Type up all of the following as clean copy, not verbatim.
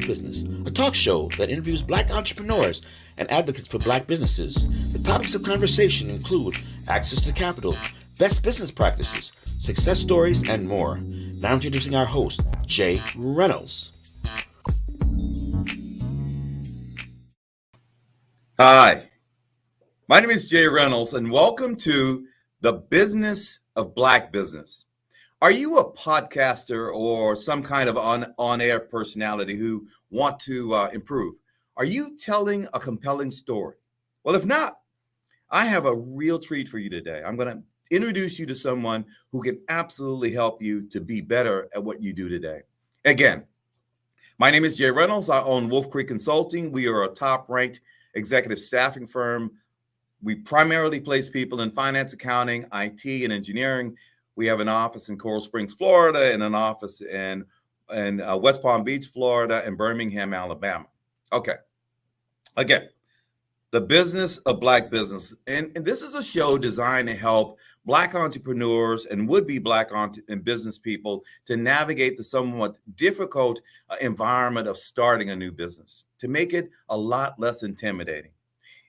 Business, a talk show that interviews Black entrepreneurs and advocates for Black businesses. The topics of conversation include access to capital, best business practices, success stories, and more. Now introducing our host, Jay Reynolds. Hi, my name is Jay Reynolds, and welcome to the Business of Black Business. Are you a podcaster or some kind of on-air personality who want to improve? Are you telling a compelling story? Well, if not, I have a real treat for you today. I'm going to introduce you to someone who can absolutely help you to be better at what you do today. Again, my name is Jay Reynolds. I own Wolf Creek Consulting. We are a top-ranked executive staffing firm. We primarily place people in finance, accounting, IT, and engineering. We have an office in Coral Springs, Florida, and an office in West Palm Beach, Florida, and Birmingham, Alabama. Okay. Again, the Business of Black Business. And this is a show designed to help Black entrepreneurs and would-be Black and business people to navigate the somewhat difficult environment of starting a new business, to make it a lot less intimidating.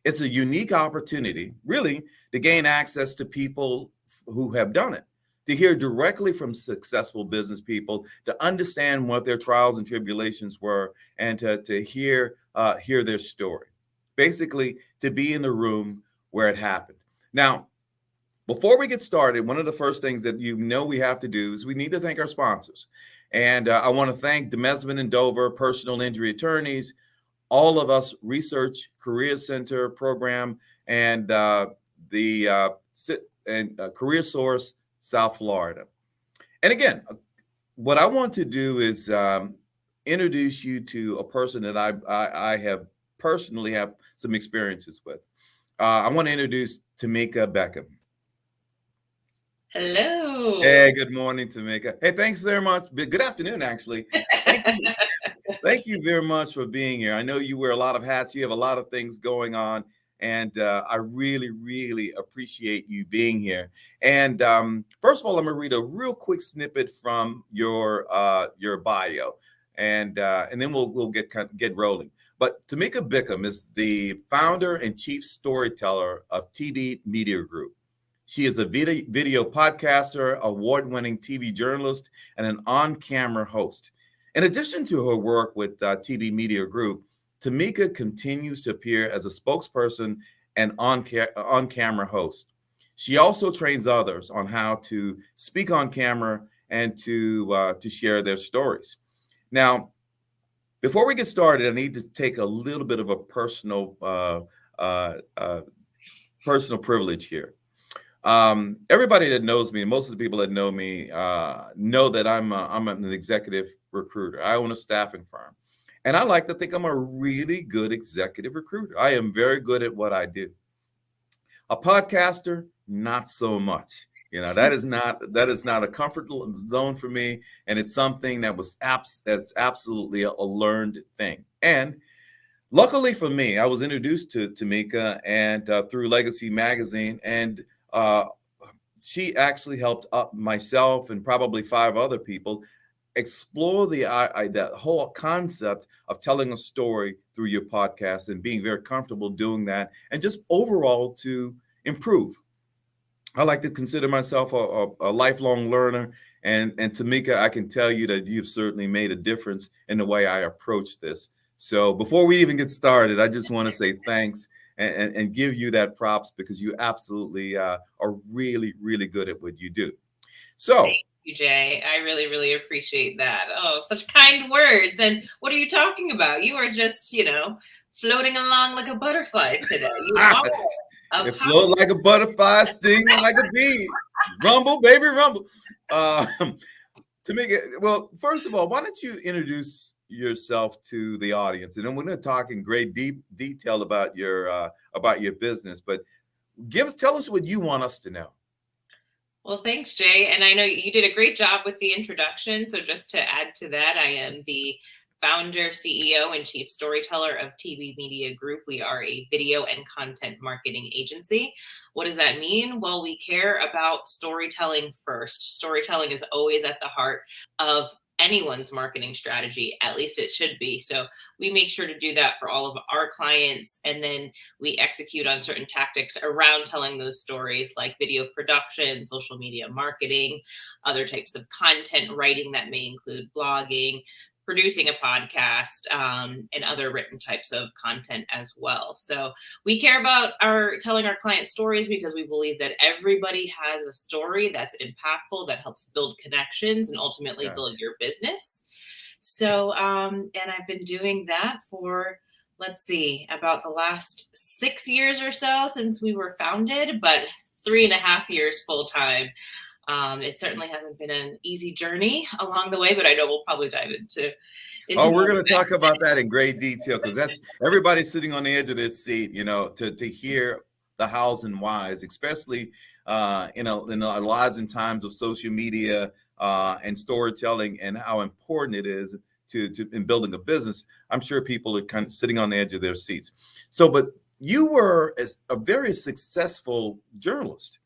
It's a unique opportunity, really, to gain access to people who have done it, to hear directly from successful business people, to understand what their trials and tribulations were, and to hear their story. Basically, to be in the room where it happened. Now, before we get started, one of the first things that we have to do is we need to thank our sponsors. And I want to thank Demesman and Dover Personal Injury Attorneys, All of Us Research Career Center Program, and Career Source South Florida. And again, what I want to do is introduce you to a person that I have personally have some experiences with. I want to introduce Tamika Bickham. Hello. Hey, good morning, Tamika. Hey, thanks very much. Good afternoon, actually. Thank you very much for being here. I know you wear a lot of hats. You have a lot of things going on. And I really, really appreciate you being here. And first of all, I'm going to read a real quick snippet from your bio, and then we'll get rolling. But Tamika Bickham is the founder and chief storyteller of TB Media Group. She is a video podcaster, award-winning TV journalist, and an on-camera host. In addition to her work with TB Media Group, Tamika continues to appear as a spokesperson and on-camera host. She also trains others on how to speak on camera and to share their stories. Now, before we get started, I need to take a little bit of a personal privilege here. Everybody that knows me, most of the people that know me, know that I'm an executive recruiter. I own a staffing firm. And I like to think I'm a really good executive recruiter. I am very good at what I do. A podcaster, not so much. That is not a comfort zone for me, and it's something that's absolutely a learned thing. And luckily for me, I was introduced to Tamika and through Legacy Magazine, and she actually helped up myself and probably 5 other people explore that whole concept of telling a story through your podcast and being very comfortable doing that, and just overall to improve. I like to consider myself a lifelong learner, and Tamika, I can tell you that you've certainly made a difference in the way I approach this. So before we even get started, I just want to say thanks and give you that props, because you absolutely are really, really good at what you do. So thank you, Jay. I really, really appreciate that. Oh, such kind words. And what are you talking about? You are just, floating along like a butterfly today. You are. It float like a butterfly, sting like a bee. Rumble, baby, rumble. Tamika, well, first of all, why don't you introduce yourself to the audience, and then we're going to talk in great detail about your business. But tell us what you want us to know. Well, thanks, Jay. And I know you did a great job with the introduction. So just to add to that, I am the founder, CEO, and chief storyteller of TB Media Group. We are a video and content marketing agency. What does that mean? Well, we care about storytelling first. Storytelling is always at the heart of anyone's marketing strategy. At least it should be. So we make sure to do that for all of our clients. And then we execute on certain tactics around telling those stories, like video production, social media marketing, other types of content writing that may include blogging, producing a podcast, and other written types of content as well. So we care about telling our clients stories because we believe that everybody has a story that's impactful, that helps build connections and ultimately build your business. So, and I've been doing that for, let's see, about the last 6 years or so since we were founded, but 3.5 years full time. It certainly hasn't been an easy journey along the way, but I know we'll probably dive into we're going to talk about that in great detail, because that's everybody's sitting on the edge of their seat, to hear the hows and whys, especially in our lives and times of social media and storytelling, and how important it is to in building a business. I'm sure people are kind of sitting on the edge of their seats. So, but you were a very successful journalist.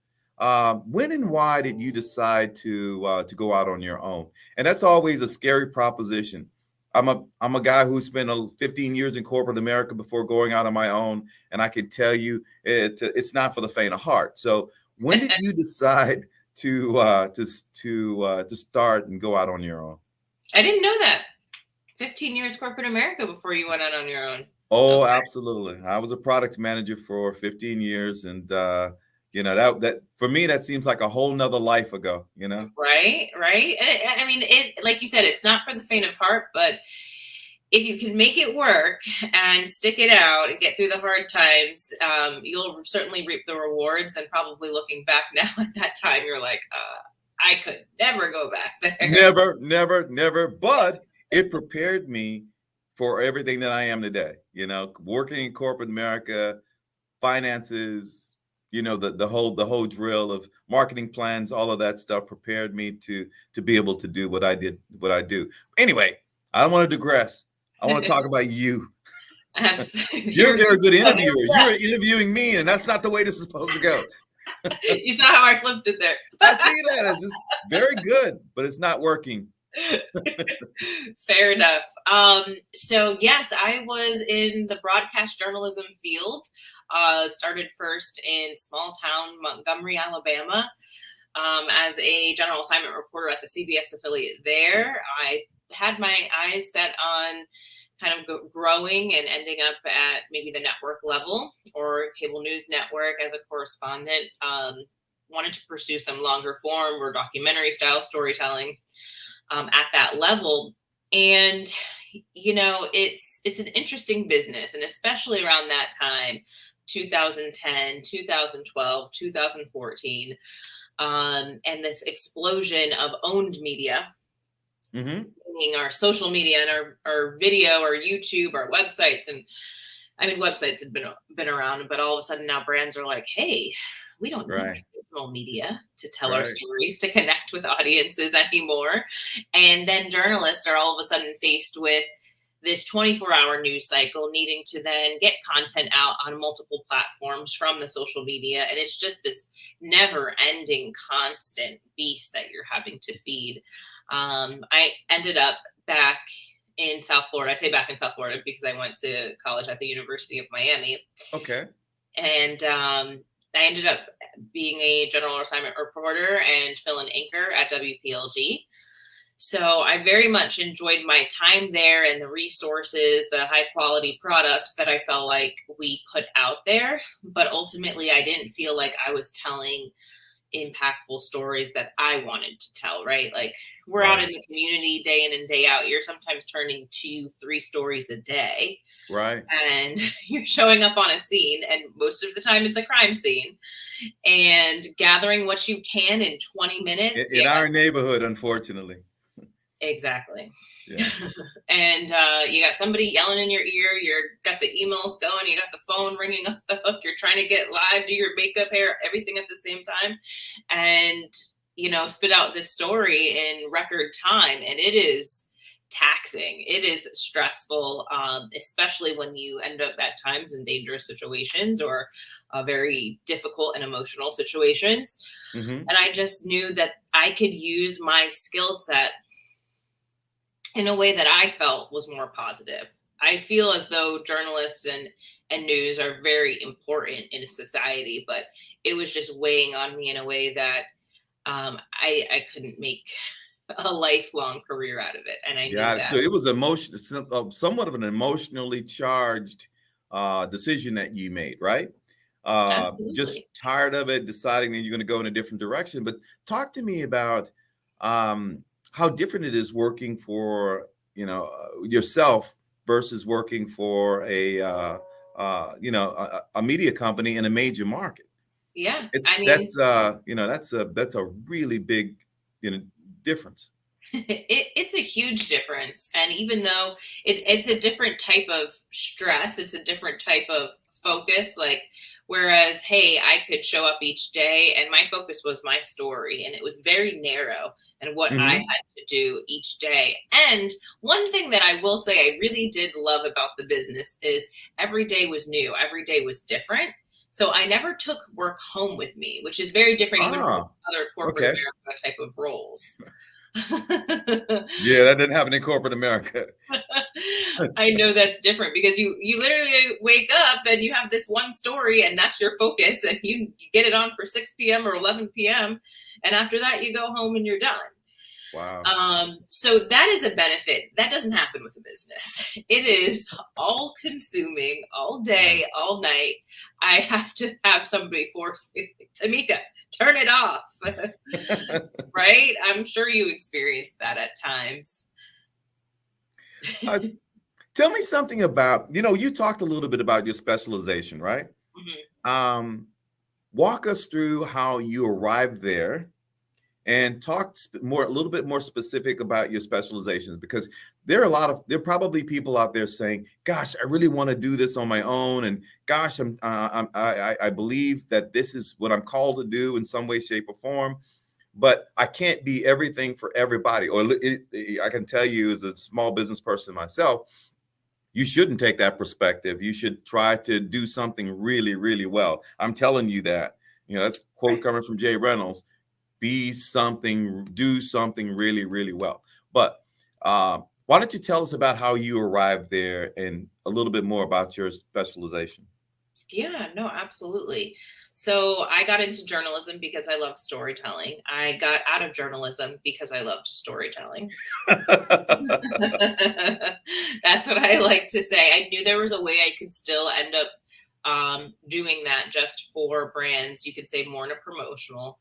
When and why did you decide to go out on your own? And that's always a scary proposition. I'm a guy who spent 15 years in corporate America before going out on my own, and I can tell you it's not for the faint of heart. So when did you decide to start and go out on your own? I didn't know that. 15 years corporate America before you went out on your own. Oh, okay. Absolutely. I was a product manager for 15 years, and that for me, that seems like a whole nother life ago, Right. I mean, like you said, it's not for the faint of heart, but if you can make it work and stick it out and get through the hard times, you'll certainly reap the rewards. And probably looking back now at that time, you're like, I could never go back there. Never. But it prepared me for everything that I am today, working in corporate America, finances, the whole drill of marketing plans, all of that stuff prepared me to be able to do what I do. Anyway, I don't want to digress. I want to talk about you. Absolutely. You're a very good interviewer. You're interviewing me, and that's not the way this is supposed to go. You saw how I flipped it there. I see that. It's just very good, but it's not working. Fair enough. So yes, I was in the broadcast journalism field. Started first in small town Montgomery, Alabama, as a general assignment reporter at the CBS affiliate there. I had my eyes set on kind of growing and ending up at maybe the network level or cable news network as a correspondent. Wanted to pursue some longer form or documentary style storytelling at that level. And, it's an interesting business. And especially around that time, 2010, 2012, 2014, and this explosion of owned media, meaning our social media and our video, our YouTube, our websites. And I mean, websites had been around, but all of a sudden now brands are like, hey, we don't need traditional media to tell our stories, to connect with audiences anymore. And then journalists are all of a sudden faced with this 24-hour news cycle, needing to then get content out on multiple platforms from the social media. And it's just this never-ending, constant beast that you're having to feed. I ended up back in South Florida. I say back in South Florida because I went to college at the University of Miami. Okay. And I ended up being a general assignment reporter and fill-in anchor at WPLG. So I very much enjoyed my time there and the resources, the high quality products that I felt like we put out there. But ultimately, I didn't feel like I was telling impactful stories that I wanted to tell, right? Like we're out in the community day in and day out. You're sometimes turning 2-3 stories a day. Right. And you're showing up on a scene, and most of the time it's a crime scene, and gathering what you can in 20 minutes. In our neighborhood, unfortunately. Exactly. Yeah. And you got somebody yelling in your ear. You're got the emails going. You got the phone ringing off the hook. You're trying to get live, do your makeup, hair, everything at the same time, and spit out this story in record time. And it is taxing. It is stressful, especially when you end up at times in dangerous situations or very difficult and emotional situations. And I just knew that I could use my skill set in a way that I felt was more positive. I feel as though journalists and news are very important in society, but it was just weighing on me in a way that I couldn't make a lifelong career out of it, and I knew Yeah, that. so it was somewhat of an emotionally charged decision that you made, right? Just Absolutely. tired of it, deciding that you're going to go in a different direction. But talk to me about how different it is working for yourself versus working for a media company in a major market. Yeah, It's I mean, that's a really big you know difference. it's a huge difference. And even though it's a different type of stress, it's a different type of focus. Like, whereas, hey, I could show up each day and my focus was my story and it was very narrow and what I Hmm. had to do each day. And one thing that I will say I really did love about the business is every day was new, every day was different. So I never took work home with me, which is very different even from Ah, other corporate okay. America type of roles. Yeah, that didn't happen in corporate America. I know that's different because you literally wake up and you have this one story and that's your focus and you get it on for 6 p.m. or 11 p.m. and after that you go home and you're done. Wow. So that is a benefit. That doesn't happen with a business. It is all consuming all Yeah. day, all night. I have to have somebody force me, Tamika, turn it off. Right? I'm sure you experience that at times. Uh, Tell me something about, you talked a little bit about your specialization, right? Mhm. Um, Walk us through how you arrived there and talk a little bit more specific about your specializations, because there are probably people out there saying, gosh, I really want to do this on my own. And gosh, I believe that this is what I'm called to do in some way, shape or form, but I can't be everything for everybody. I can tell you as a small business person myself, you shouldn't take that perspective. You should try to do something really, really well. I'm telling you that. That's a quote Right. coming from Jay Reynolds. Do something really, really well. But why don't you tell us about how you arrived there and a little bit more about your specialization? Yeah, no, absolutely. So I got into journalism because I love storytelling. I got out of journalism because I love storytelling. That's what I like to say. I knew there was a way I could still end up doing that just for brands. You could say more in a promotional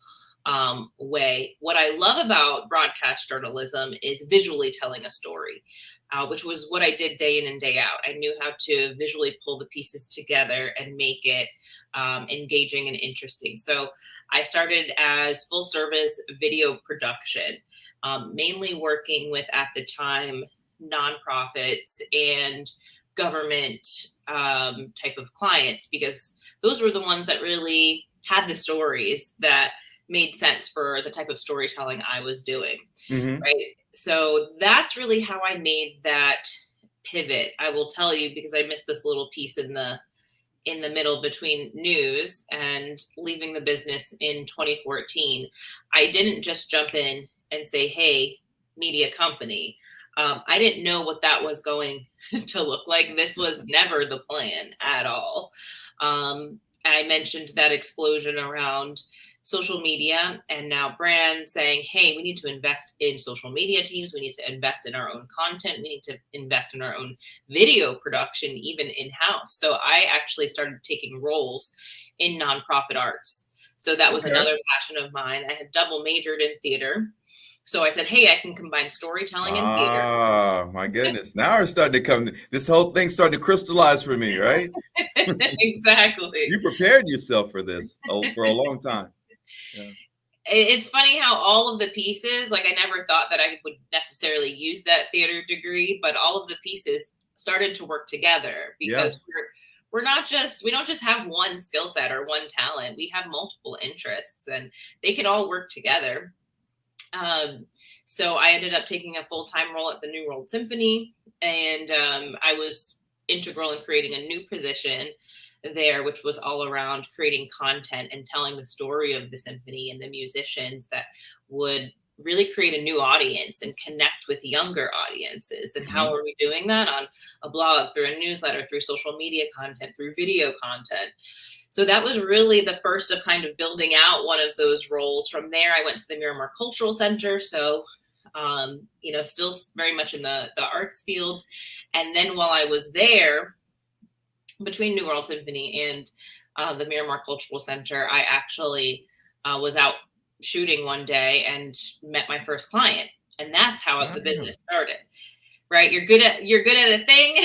way. What I love about broadcast journalism is visually telling a story, which was what I did day in and day out. I knew how to visually pull the pieces together and make it engaging and interesting. So I started as full service video production, mainly working with at the time nonprofits and government type of clients because those were the ones that really had the stories that made sense for the type of storytelling I was doing. Hmm. Right. So that's really how I made that pivot. I will tell you because I missed this little piece in the middle between news and leaving the business in 2014. I didn't just jump in and say, hey, media company. I didn't know what that was going to look like. This was never the plan at all. I mentioned that explosion around social media and now brands saying, hey, we need to invest in social media teams. We need to invest in our own content. We need to invest in our own video production, even in-house. So I actually started taking roles in nonprofit arts. So that was Okay. another passion of mine. I had double majored in theater. So I said, hey, I can combine storytelling and theater. Ah, my goodness. Now it's starting to come. This whole thing's starting to crystallize for me, right? Exactly. You prepared yourself for this for a long time. Yeah. It's funny how all of the pieces, like I never thought that I would necessarily use that theater degree, but all of the pieces started to work together because Yes. we don't just have one skill set or one talent. We have multiple interests and they can all work together. Um, so I ended up taking a full-time role at the New World Symphony, and I was integral in creating a new position there, which was all around creating content and telling the story of the symphony and the musicians that would really create a new audience and connect with younger audiences. And how are we doing that? On a blog, through a newsletter, through social media content, through video content. So that was really the first of kind of building out one of those roles. From there, I went to the Miramar Cultural Center. So, still very much in the arts field. And then while I was there, between New World Symphony and the Miramar Cultural Center, I actually was out shooting one day and met my first client. And that's how the business started. Right? You're good at a thing.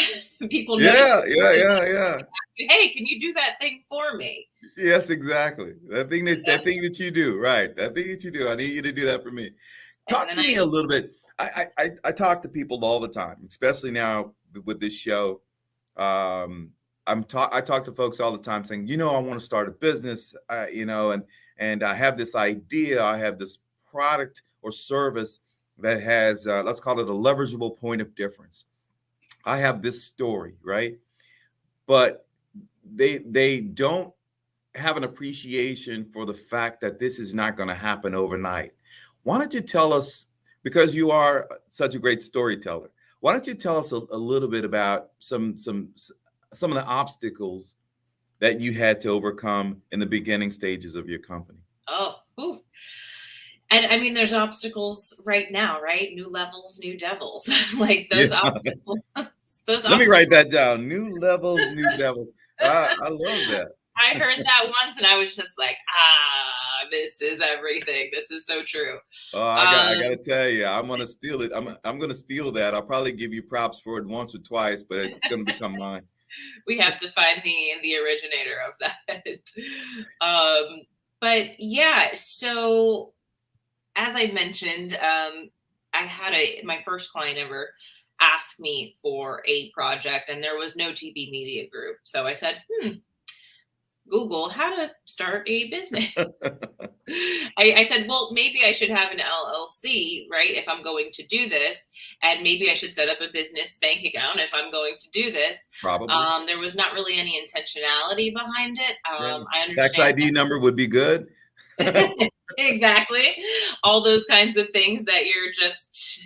People notice. Yeah. Hey, can you do that thing for me? Yes, exactly. That thing that you do, right? That thing that you do. I need you to do that for me. Talk to me a little bit. I talk to people all the time, especially now with this show. I talk to folks all the time saying, I want to start a business, and I have this idea, I have this product or service that has, let's call it a leverageable point of difference. I have this story, right? But they don't have an appreciation for the fact that this is not going to happen overnight. Why don't you tell us, because you are such a great storyteller, why don't you tell us a little bit about some of the obstacles that you had to overcome in the beginning stages of your company? Oh, oof. And I mean, there's obstacles right now, right? New levels, new devils. Like those obstacles. Let me write that down. New levels, new devils. I love that. I heard that once and I was just like, this is everything. This is so true. Oh, I got to tell you, I'm going to steal it. I'm going to steal that. I'll probably give you props for it once or twice, but it's going to become mine. We have to find the originator of that. But yeah, so as I mentioned, I had my first client ever ask me for a project, and there was no TV media group. So I said, Google how to start a business. I said, well, maybe I should have an LLC, right? If I'm going to do this, and maybe I should set up a business bank account if I'm going to do this. Probably. There was not really any intentionality behind it. I understand. Tax ID number would be good. Exactly. All those kinds of things that you're just,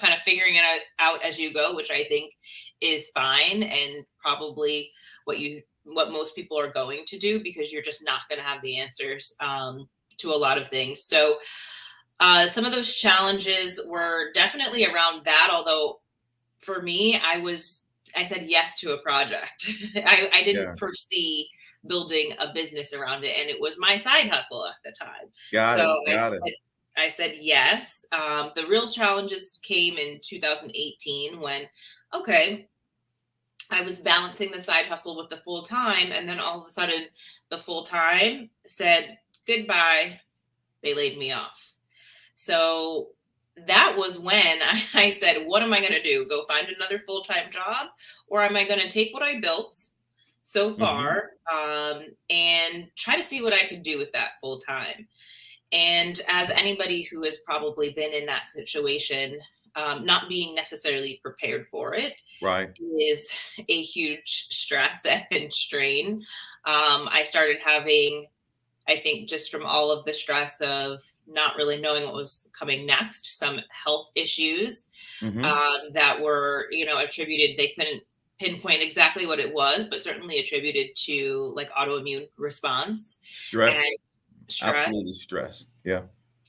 kind of figuring it out as you go, which I think is fine and probably what most people are going to do, because you're just not going to have the answers to a lot of things. So some of those challenges were definitely around that. Although for me, I said yes to a project. I didn't foresee building a business around it, and it was my side hustle at the time. I said yes. The real challenges came in 2018 when, I was balancing the side hustle with the full time, and then all of a sudden the full time said goodbye. They laid me off. So that was when I said, what am I going to do? Go find another full-time job? Or am I going to take what I built so far and try to see what I could do with that full time? And as anybody who has probably been in that situation, not being necessarily prepared for it, right, is a huge stress and strain. I started having, I think, just from all of the stress of not really knowing what was coming next, some health issues that were, attributed, they couldn't pinpoint exactly what it was, but certainly attributed to like autoimmune response. Stress. Absolutely stress. Yeah.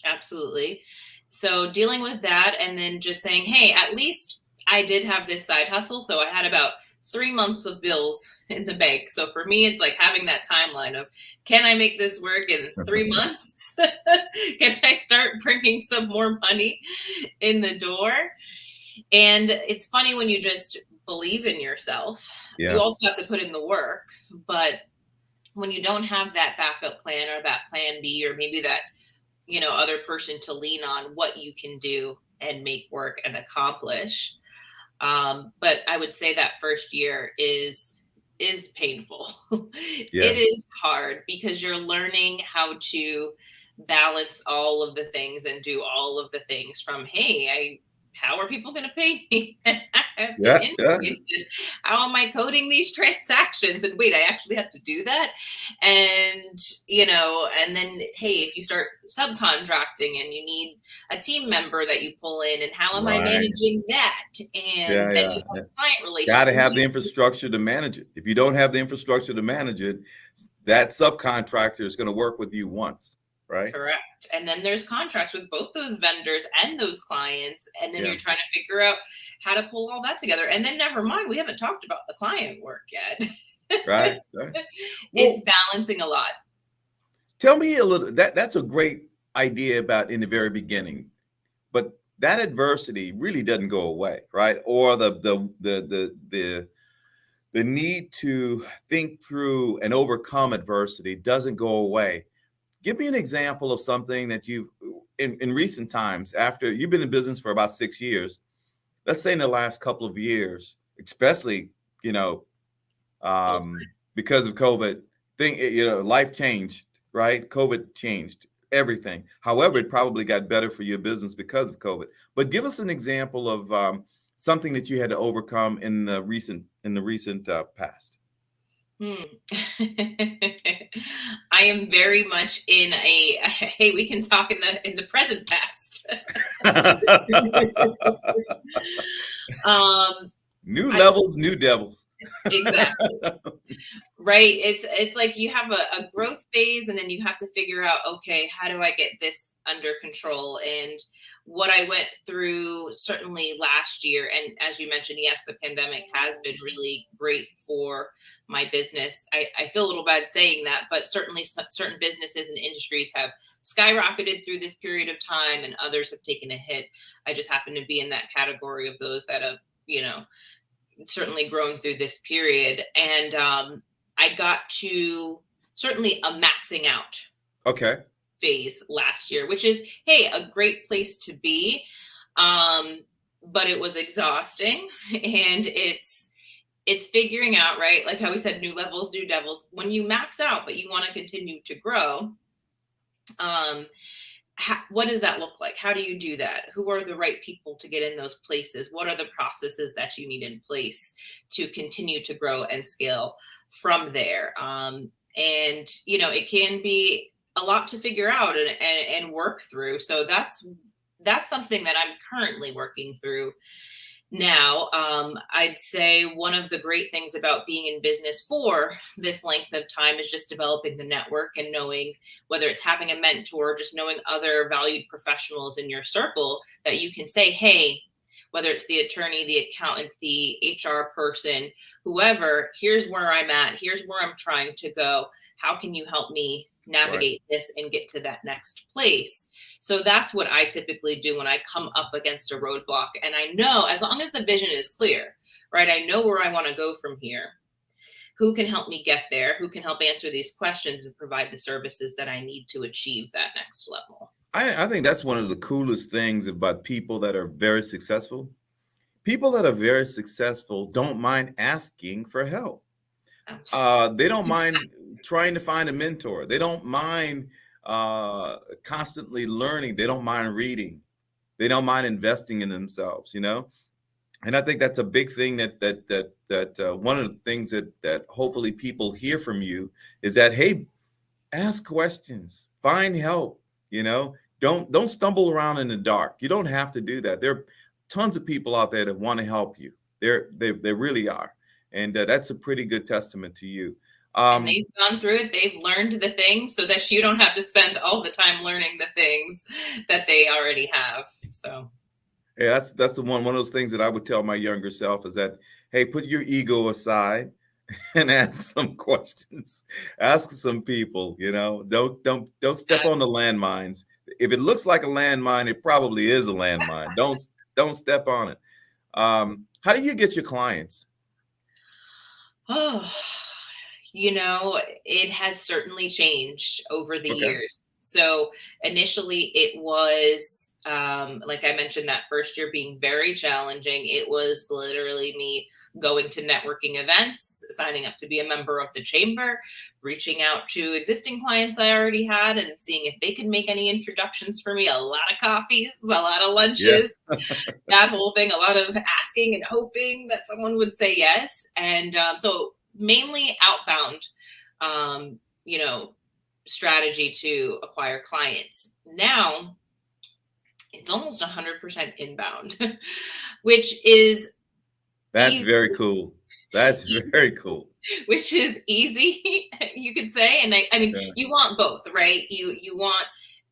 Absolutely. So dealing with that, and then just saying, hey, at least I did have this side hustle. So I had about 3 months of bills in the bank. So for me, it's like having that timeline of, can I make this work in 3 months? Can I start bringing some more money in the door? And it's funny when you just believe in yourself. Yes. You also have to put in the work. But when you don't have that backup plan or that plan B, or maybe that, other person to lean on, what you can do and make work and accomplish. But I would say that first year is painful. Yes. It is hard because you're learning how to balance all of the things and do all of the things from, hey, how are people going to pay me? have to Yeah, yeah. invoice it. How am I coding these transactions? And wait, I actually have to do that. And, and then, hey, if you start subcontracting and you need a team member that you pull in, and how am I Right. managing that? Yeah, And then yeah. you have client Got relations. to And have the infrastructure to manage it. If you don't have the infrastructure to manage it, that subcontractor is going to work with you once, right? correct. And then there's contracts with both those vendors and those clients. And then Yeah. you're trying to figure out how to pull all that together. And then never mind, we haven't talked about the client work yet. Right. Right. It's Well, balancing a lot. tell me a little. That's a great idea about in the very beginning, but that adversity really doesn't go away, right? Or the need to think through and overcome adversity doesn't go away. Give me an example of something that you've in recent times, after you've been in business for about 6 years, let's say in the last couple of years, especially, you know, Oh, because of COVID, life changed, right? COVID changed everything. However, it probably got better for your business because of COVID. But give us an example of something that you had to overcome in the recent past. I am very much in a hey, we can talk in the present past. um New I levels, new devils. exactly. Right. It's like you have a growth phase, and then you have to figure out, okay, how do I get this under control? And what I went through certainly last year, and as you mentioned, yes, the pandemic has been really great for my business. I feel a little bad saying that, but certainly certain businesses and industries have skyrocketed through this period of time, and others have taken a hit. I just happen to be in that category of those that have, certainly grown through this period. And I got to certainly a maxing out Okay. phase last year, which is, hey, a great place to be. But it was exhausting, and it's figuring out, right? Like how we said, new levels, new devils. When you max out, but you want to continue to grow, what does that look like? How do you do that? Who are the right people to get in those places? What are the processes that you need in place to continue to grow and scale from there? And it can be a lot to figure out and work through. So that's something that I'm currently working through now. I'd say one of the great things about being in business for this length of time is just developing the network and knowing, whether it's having a mentor, just knowing other valued professionals in your circle that you can say, hey, whether it's the attorney, the accountant, the HR person, whoever, here's where I'm at, here's where I'm trying to go. How can you help me navigate this and get to that next place? So that's what I typically do when I come up against a roadblock. And I know, as long as the vision is clear, right? I know where I want to go from here. Who can help me get there? Who can help answer these questions and provide the services that I need to achieve that next level? I think that's one of the coolest things about people that are very successful. People that are very successful don't mind asking for help. They don't mind trying to find a mentor. They don't mind constantly learning. They don't mind reading. They don't mind investing in themselves. And I think that's a big thing that one of the things that hopefully people hear from you is that, hey, ask questions, find help. Don't stumble around in the dark. You don't have to do that. There are tons of people out there that want to help you. They really are. And that's a pretty good testament to you. And they've gone through it. They've learned the things so that you don't have to spend all the time learning the things that they already have. So yeah, that's the one of those things that I would tell my younger self is that, hey, put your ego aside and ask some questions. Ask some people. Don't step on the landmines. If it looks like a landmine, it probably is a landmine. Don't step on it. How do you get your clients? Oh, it has certainly changed over the Okay. years. So initially it was Like I mentioned, that first year being very challenging. It was literally me going to networking events, signing up to be a member of the chamber, reaching out to existing clients I already had and seeing if they could make any introductions for me. A lot of coffees, a lot of Yeah. lunches, that whole thing, a lot of asking and hoping that someone would say yes. And so mainly outbound, you know, strategy to acquire clients. Now it's almost 100% inbound, which is That's easy, very cool. That's very cool. which is easy, you could say. And I mean, Yeah. you want both, right? You want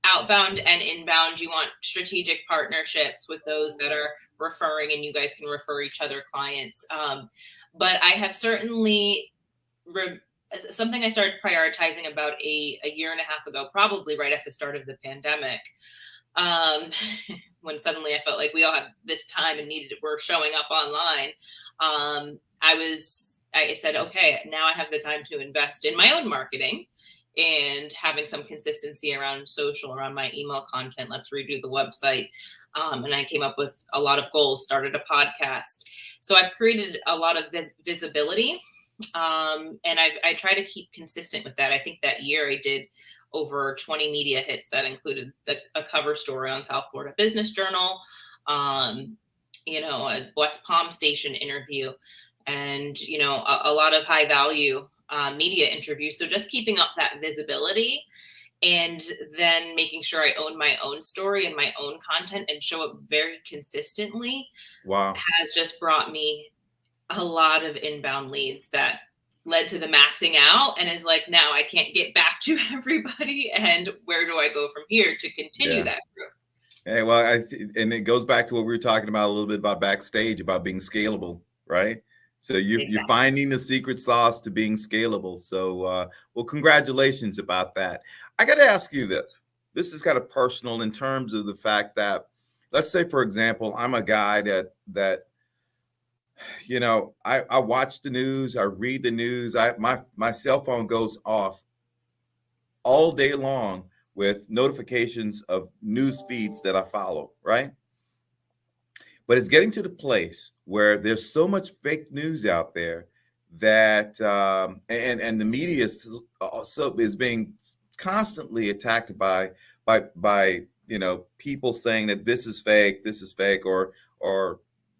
outbound and inbound. You want strategic partnerships with those that are referring, and you guys can refer each other clients. But I have certainly something I started prioritizing about a year and a half ago, probably right at the start of the pandemic, when suddenly I felt like we all had this time and we're showing up online. I said, okay, now I have the time to invest in my own marketing and having some consistency around social, around my email content. Let's redo the website. And I came up with a lot of goals, started a podcast. So I've created a lot of visibility. And I try to keep consistent with that. I think that year I did over 20 media hits that included a cover story on South Florida Business Journal, a West Palm Station interview, and, a lot of high value media interviews. So just keeping up that visibility and then making sure I own my own story and my own content and show up very consistently. Wow. Has just brought me a lot of inbound leads that led to the maxing out, and is like, now I can't get back to everybody, and where do I go from here to continue that growth? Hey, well, and it goes back to what we were talking about a little bit about backstage, about being scalable, right? So you're finding the secret sauce to being scalable. So, well, congratulations about that. I got to ask you this. This is kind of personal in terms of the fact that, let's say, for example, I'm a guy that I watch the news, I read the news, my cell phone goes off all day long with notifications of news feeds that I follow, right? But it's getting to the place where there's so much fake news out there that and the media is being constantly attacked by people saying that this is fake, or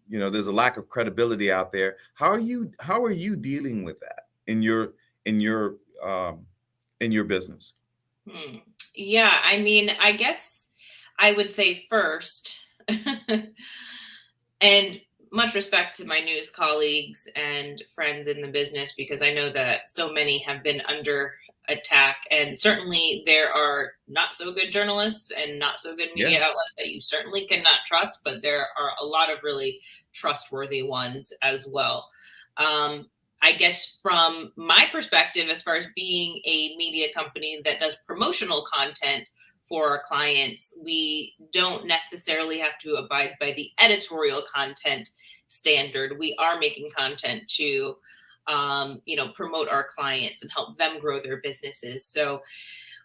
there's a lack of credibility out there. How are you dealing with that in your business? Yeah, I mean, I guess I would say first, and much respect to my news colleagues and friends in the business, because I know that so many have been under attack, and certainly there are not so good journalists and not so good media outlets that you certainly cannot trust, but there are a lot of really trustworthy ones as well. I guess from my perspective, as far as being a media company that does promotional content for our clients, we don't necessarily have to abide by the editorial content standard. We are making content to, promote our clients and help them grow their businesses. So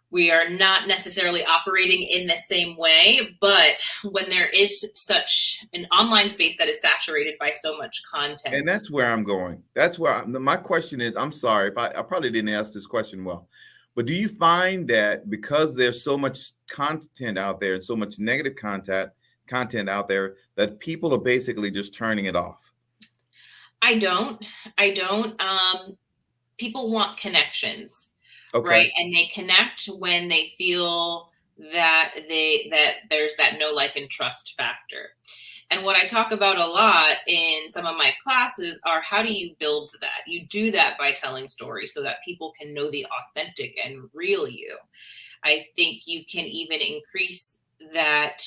we are not necessarily operating in the same way, but when there is such an online space that is saturated by so much content. And that's where I'm going. That's where my question is, I'm sorry if I probably didn't ask this question well, but do you find that because there's so much content out there and so much negative content out there that people are basically just turning it off? I don't. People want connections. Okay. Right. And they connect when they feel that there's that know, like, and trust factor. And what I talk about a lot in some of my classes are, how do you build that? You do that by telling stories so that people can know the authentic and real you. I think you can even increase that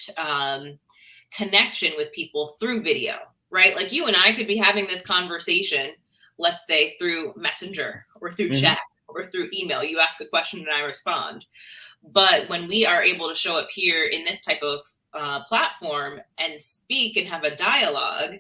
connection with people through video, right? Like you and I could be having this conversation, let's say through Messenger or through chat or through email. You ask a question and I respond. But when we are able to show up here in this type of platform and speak and have a dialogue,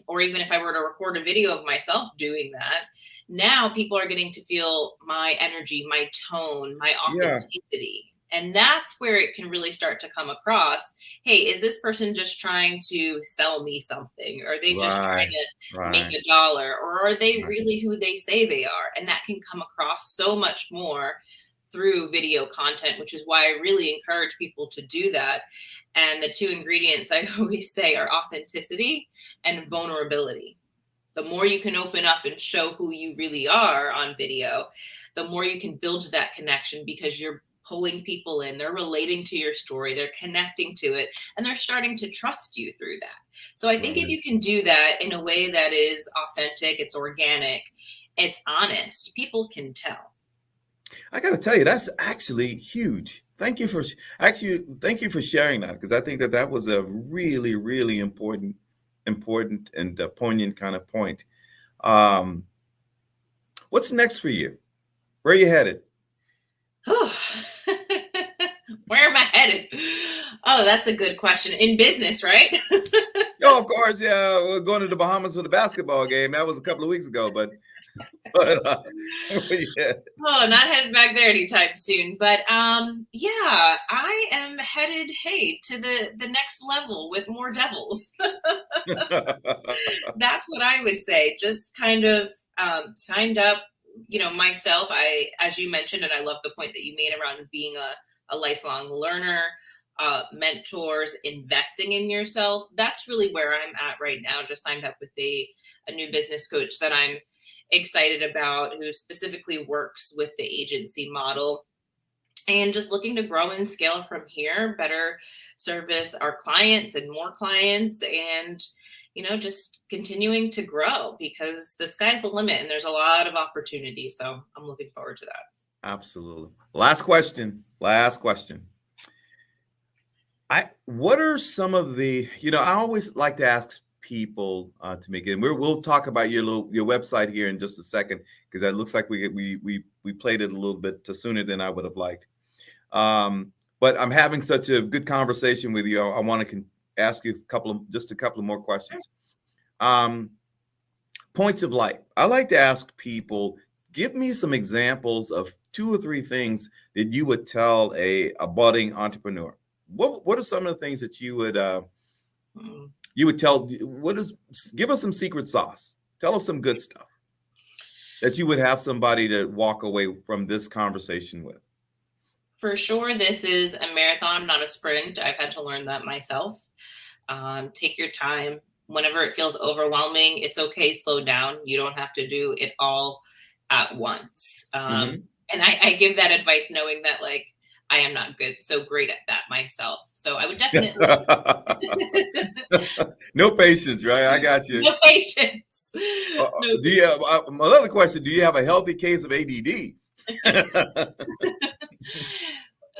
or even if I were to record a video of myself doing that, now people are getting to feel my energy, my tone, my authenticity. And that's where it can really start to come across. Hey, is this person just trying to sell me something? Or are they just trying Right. to make Right. $1? Or are they Right. really who they say they are? And that can come across so much more through video content, which is why I really encourage people to do that. And the two ingredients I always say are authenticity and vulnerability. The more you can open up and show who you really are on video, the more you can build that connection, because you're pulling people in, they're relating to your story, they're connecting to it, and they're starting to trust you through that. So I think if Right. you can do that in a way that is authentic, it's organic, it's honest, people can tell. I got to tell you, that's actually huge. Thank you for thank you for sharing that, because I think that that was a really, really important and poignant kind of point. Um, what's next for you? Where are you headed? Where am I headed? Oh, that's a good question. In business, right? Oh, of course, yeah. We're going to the Bahamas for the basketball game. That was a couple of weeks ago, but yeah. Oh, not headed back there anytime soon. But yeah, I am headed, hey, to the next level with more devils. That's what I would say. Just kind of signed up, myself. As you mentioned, and I love the point that you made around being a lifelong learner, mentors, investing in yourself. That's really where I'm at right now. Just signed up with a new business coach that I'm excited about, who specifically works with the agency model, and just looking to grow and scale from here, better service our clients and more clients, and just continuing to grow, because the sky's the limit and there's a lot of opportunity. So I'm looking forward to that. Absolutely. Last question. Last question. What are some of the, I always like to ask people to make it, and we'll talk about your website here in just a second, because it looks like we played it a little bit sooner than I would have liked. But I'm having such a good conversation with you. I want to ask you just a couple of more questions. Points of light. I like to ask people, give me some examples of 2 or 3 things that you would tell a budding entrepreneur. What are some of the things that you would tell? Give us some secret sauce. Tell us some good stuff that you would have somebody to walk away from this conversation with. For sure, this is a marathon, not a sprint. I've had to learn that myself. Take your time. Whenever it feels overwhelming, it's okay. Slow down. You don't have to do it all at once. And I give that advice knowing that, I am not so great at that myself. So I would definitely No patience, right? I got you. no patience. Do you have another question? Do you have a healthy case of ADD?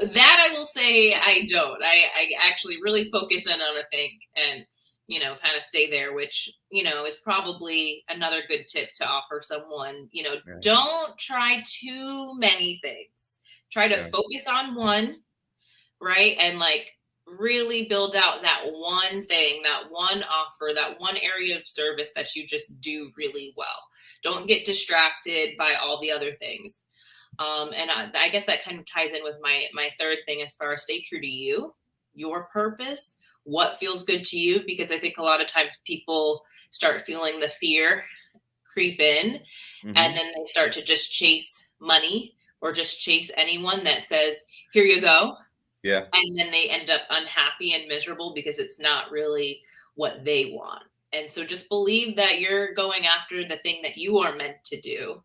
That I will say I don't. I actually really focus in on a thing and kind of stay there, which is probably another good tip to offer someone. Right. Don't try too many things. Try to focus on one, right? And really build out that one thing, that one offer, that one area of service that you just do really well. Don't get distracted by all the other things. And I guess that kind of ties in with my third thing, as far as stay true to you, your purpose, what feels good to you, because I think a lot of times people start feeling the fear creep in, and then they start to just chase money or just chase anyone that says, here you go. Yeah. And then they end up unhappy and miserable because it's not really what they want. And so just believe that you're going after the thing that you are meant to do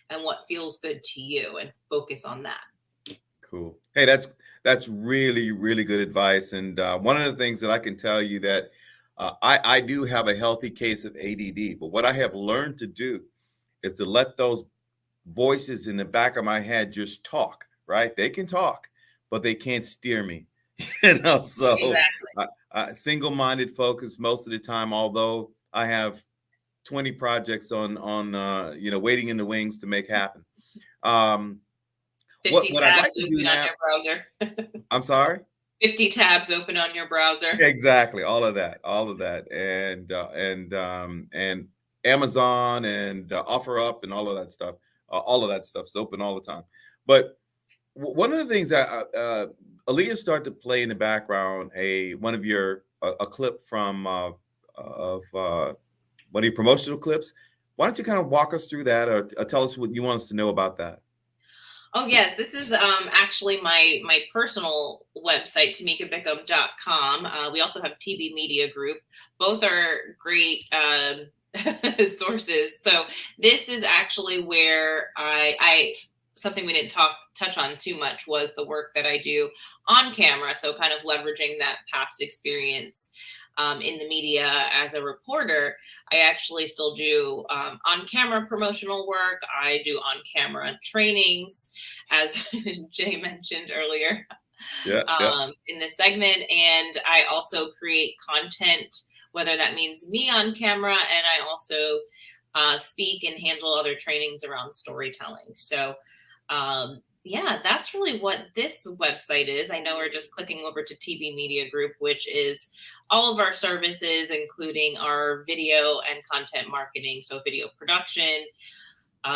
and what feels good to you, and focus on that. Cool. Hey, that's really, really good advice. And one of the things that I can tell you that I do have a healthy case of ADD, but what I have learned to do is to let those voices in the back of my head just talk, right? They can talk, but they can't steer me, so Exactly. Single-minded focus most of the time, although I have 20 projects on waiting in the wings to make happen. 50 what I'd tabs like to do open now, on your browser. I'm sorry? 50 tabs open on your browser. Exactly. All of that. And Amazon and OfferUp and all of that stuff. All of that stuff's open all the time. But one of the things that Aaliyah started to play in the background, one of your a clip from of one of your promotional clips. Why don't you kind of walk us through that, or tell us what you want us to know about that? Oh yes, this is actually my personal website, tamikabickham.com. We also have TB Media Group. Both are great sources. So this is actually where I something we didn't touch on too much was the work that I do on camera. So kind of leveraging that past experience in the media as a reporter. I actually still do on-camera promotional work. I do on-camera trainings, as Jay mentioned earlier Yeah. in this segment. And I also create content, whether that means me on camera, and I also speak and handle other trainings around storytelling. So yeah, that's really what this website is. I know we're just clicking over to TB Media Group, which is all of our services, including our video and content marketing. So video production.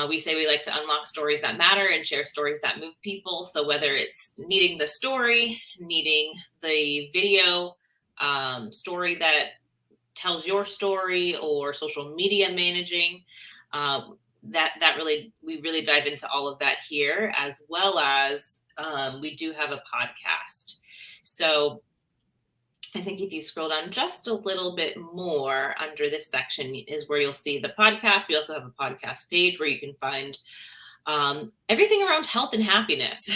We say we like to unlock stories that matter and share stories that move people. So whether it's needing the story, needing the video story that tells your story, or social media managing, that really, we really dive into all of that here, as well as we do have a podcast. So I think if you scroll down just a little bit more under this section is where you'll see the podcast. We also have a podcast page where you can find everything around health and happiness.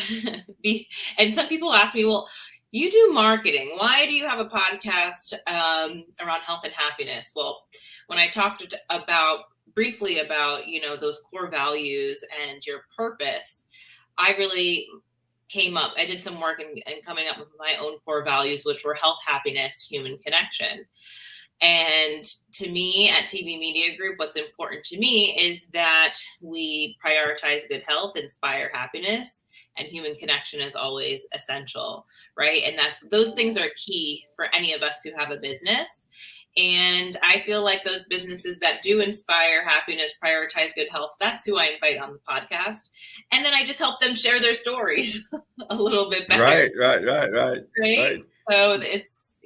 And some people ask me, well, you do marketing. Why do you have a podcast around health and happiness? Well, when I talked briefly about, those core values and your purpose, I really I did some work in coming up with my own core values, which were health, happiness, human connection. And to me at TB Media Group, what's important to me is that we prioritize good health, inspire happiness, and human connection is always essential, right? And those things are key for any of us who have a business. And I feel like those businesses that do inspire happiness, prioritize good health, that's who I invite on the podcast. And then I just help them share their stories a little bit better. Right. So it's,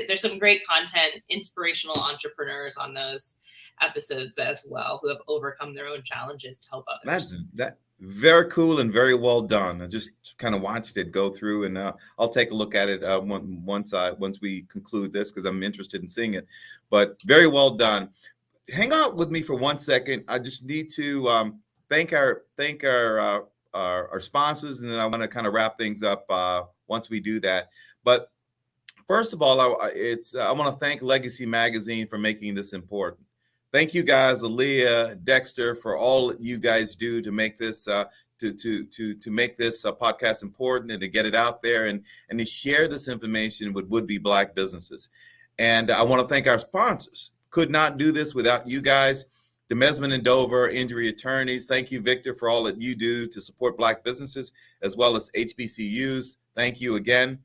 there's some great content, inspirational entrepreneurs on those episodes as well, who have overcome their own challenges to help others. That's very cool and very well done. I just kind of watched it go through, and I'll take a look at it once we conclude this, because I'm interested in seeing it. But very well done. Hang out with me for 1 second. I just need to thank our sponsors, and then I want to kind of wrap things up once we do that. But first of all, I want to thank Legacy Magazine for making this important. Thank you guys, Aaliyah, Dexter, for all you guys do to make this to make this podcast important and to get it out there and to share this information with would-be Black businesses. And I want to thank our sponsors. Could not do this without you guys. DeMesman and Dover Injury Attorneys. Thank you, Victor, for all that you do to support Black businesses, as well as HBCUs. Thank you again.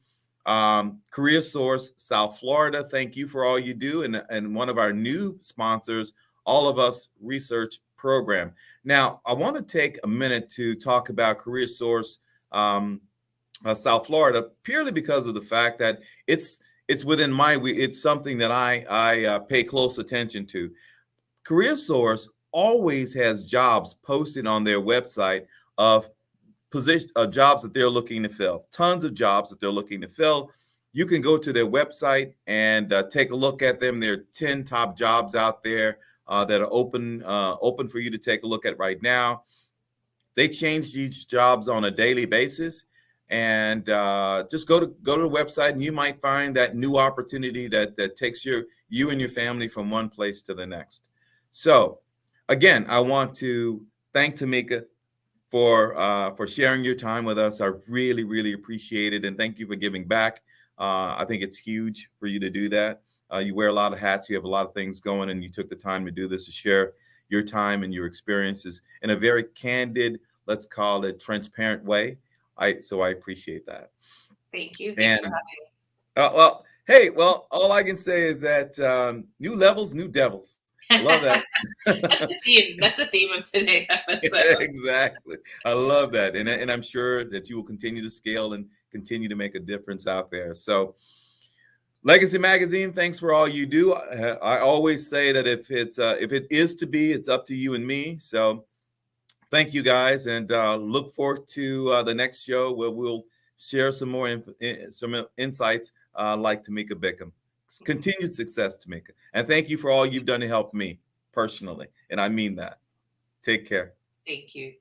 Career Source South Florida, thank you for all you do, and one of our new sponsors, All of Us Research Program. Now, I want to take a minute to talk about Career Source South Florida, purely because of the fact that it's within it's something that I pay close attention to. Career Source always has jobs posted on their website of jobs that they're looking to fill, tons of jobs that they're looking to fill. You can go to their website and take a look at them. There are 10 top jobs out there that are open for you to take a look at right now. They change these jobs on a daily basis, and just go to the website, and you might find that new opportunity that takes you and your family from one place to the next. So, again, I want to thank Tamika for sharing your time with us. I really, really appreciate it. And thank you for giving back. I think it's huge for you to do that. You wear a lot of hats. You have a lot of things going, and you took the time to do this, to share your time and your experiences in a very candid, let's call it transparent way. So I appreciate that. Thank you. Thanks for having me. All I can say is that new levels, new devils. I love that. That's the theme. That's the theme of today's episode. Exactly. I love that. And I'm sure that you will continue to scale and continue to make a difference out there. So Legacy Magazine, thanks for all you do. I always say that if it is to be, it's up to you and me. So thank you guys, and look forward to the next show where we'll share some more some insights like Tamika Bickham. Continued success, Tamika. And thank you for all you've done to help me personally. And I mean that. Take care. Thank you.